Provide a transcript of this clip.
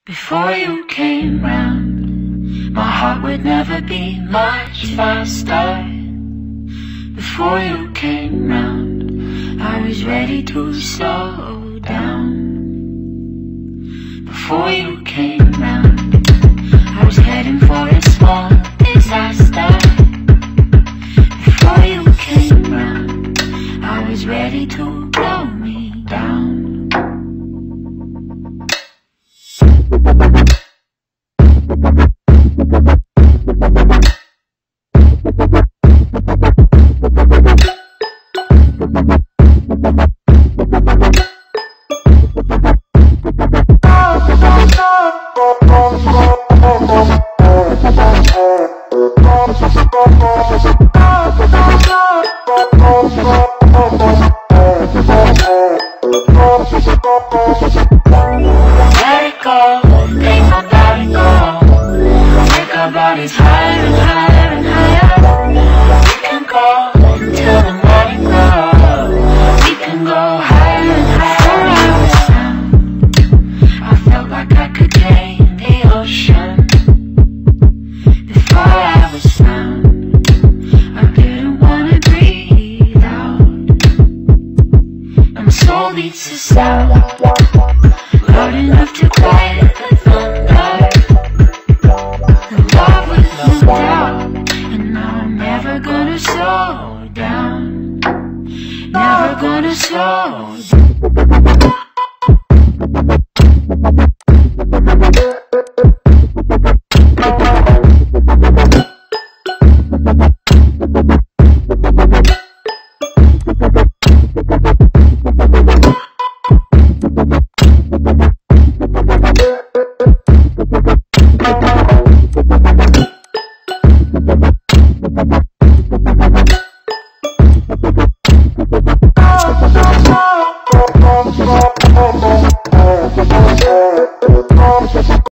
Before you came round, my heart would never be much faster. Before you came round, I was ready to slow down. Before you came round, I was heading for a small disaster. Before you came round, I was ready to blow me down. Let it go, ain't nobody go. Make our bodies higher and higher and higher. We can go till the morning glow. We can go higher and higher. Before I was found, I felt like I could